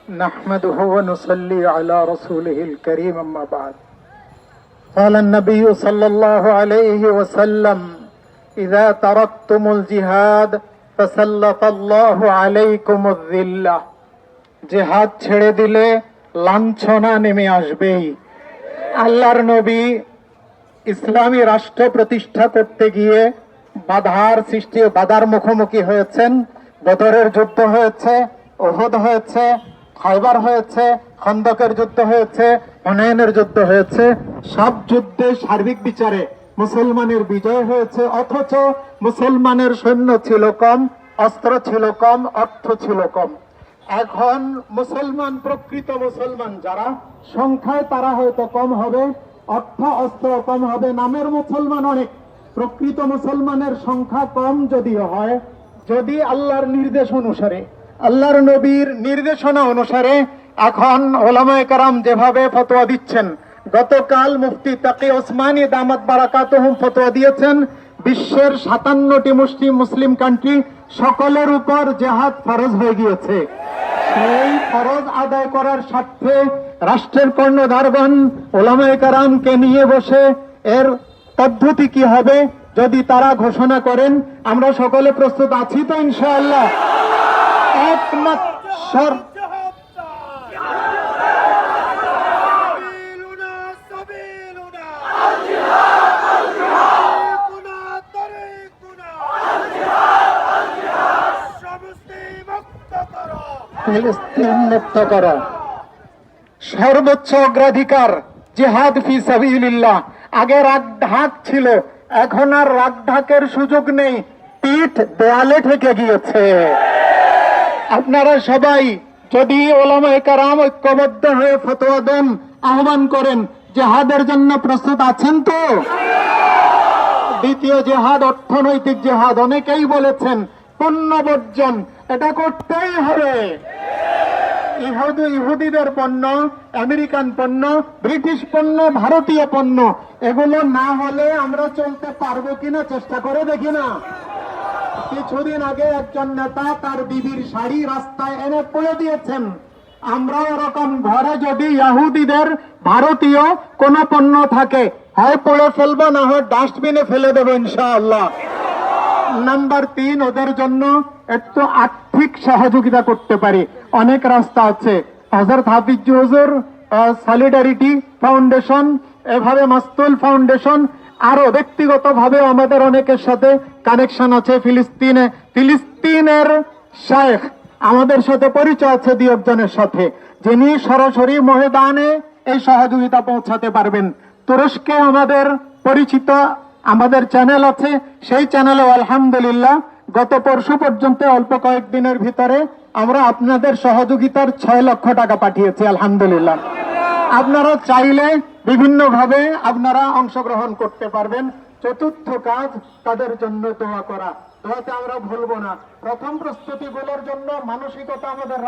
نحمده ونصلي على رسوله الكريم أما بعد قال النبي صلى الله عليه وسلم إذا تركتم الجهاد فسلط الله عليكم الذلة জিহাদ ছেড়ে দিলে লাঞ্ছনা নেমে আসবেই। আল্লাহর নবী ইসলামী রাষ্ট্র প্রতিষ্ঠা করতে গিয়ে বাধার মুখোমুখি হয়েছেন। বদরের যুদ্ধ হয়েছে, উহুদ হয়েছে, খায়বার হয়েছে, খন্দকের যুদ্ধ হয়েছে, হুনাইনের যুদ্ধ হয়েছে। সব যুদ্ধে সার্বিক বিচারে মুসলমানের বিজয় হয়েছে, অথচ মুসলমানের সৈন্য ছিল কম, অস্ত্র ছিল কম, অর্থ ছিল কম। এখন মুসলমান, প্রকৃত মুসলমান যারা, সংখ্যায় তারা হয়তো কম হবে, অর্থ অস্ত্র কম হবে, নামের মুসলমান অনেক, প্রকৃত মুসলমানের সংখ্যা কম যদিও হয়, যদি আল্লাহর নির্দেশ অনুসারে, আল্লাহর নবীর নির্দেশনা অনুসারে এখন ওলামায়ে কেরাম যেভাবে ফতোয়া দিচ্ছেন, গতকাল মুফতি তাকি ওসমানী দামাত বারাকাতুহুম ফতোয়া দিয়েছেন, বিশ্বের 57টি মুসলিম কান্ট্রি সকলের উপর জিহাদ ফরজ হয়ে গিয়েছে। সেই ফরজ আদায় করার স্বার্থে রাষ্ট্রের কর্ণধারগণ ওলামায়ে কেরামকে নিয়ে বসে এর পদ্ধতি কি হবে যদি তারা ঘোষণা করেন, আমরা সকলে প্রস্তুত আছি তো ইনশাআল্লাহ। একমাত্র ফিলিস্তিন মুক্ত করা, সর্বোচ্চ অগ্রাধিকার জিহাদ ফি সাবিলিল্লাহ। আগে রাগঢাক ছিল, এখন আর রাগঢাকের সুযোগ নেই, পিঠ দেয়ালে ঠেকে গিয়েছে। আপনারা সবাই যদি ওলামায়ে কেরাম ঐক্যবদ্ধ হয়ে ফতোয়া দেন, আহ্বান করেন, জিহাদের জন্য প্রস্তুত আছেন তো? দ্বিতীয় জিহাদ অর্থনৈতিক জিহাদ। অনেকেই বলেছেন পণ্য বর্জন, এটা করতেই হবে। ইহুদিদের পণ্য, আমেরিকান পণ্য, ব্রিটিশ পণ্য, ভারতীয় পণ্য, এগুলো না হলে আমরা চলতে পারবো কিনা চেষ্টা করে দেখি না। কিছুদিন আগে একজন নেতা তার বিবির শাড়ি রাস্তায় এনে পড়ে দিয়েছেন। আমরা ওরকম ঘরে যদি ইহুদিদের ভারতীয় কোন পণ্য থাকে, হয় পড়ে ফেলবো, না হয় ডাস্টবিনে ফেলে দেবো ইনশাআল্লাহ। নাম্বার 3, ওদের জন্য একটু আর্থিক সহযোগিতা করতে পারি। অনেক রাস্তা আছে। হযরত হাফিজ হুজুর সলিডারিটি ফাউন্ডেশন, এভাবে মাস্তুল ফাউন্ডেশন, আরো ব্যক্তিগতভাবে আমাদের অনেকের সাথে কানেকশন আছে। ফিলিস্তিনের শায়েখ আমাদের সাথে পরিচয় আছে, 2 জনের সাথে, যিনি সরাসরি ময়দানে এই সহযোগিতা পৌঁছাতে পারবেন। তুরস্কে আমাদের পরিচিত, আমাদের চ্যানেল আছে, সেই চ্যানেলে আলহামদুলিল্লাহ গত পরশু পর্যন্ত অল্প কয়েকদিনের ভিতরে আমরা আপনাদের সহযোগিতার 6 লক্ষ টাকা পাঠিয়েছি আলহামদুলিল্লাহ। আপনারা চাইলে বিভিন্ন ভাবে আপনারা অংশগ্রহণ করতে পারবেন। চতুর্থ কাজ, তাদের জন্য দোয়া করা। দোয়াতে আমরা ভুলবো না। প্রথম প্রস্তুতিগুলোর জন্য মানসিকতা আমাদের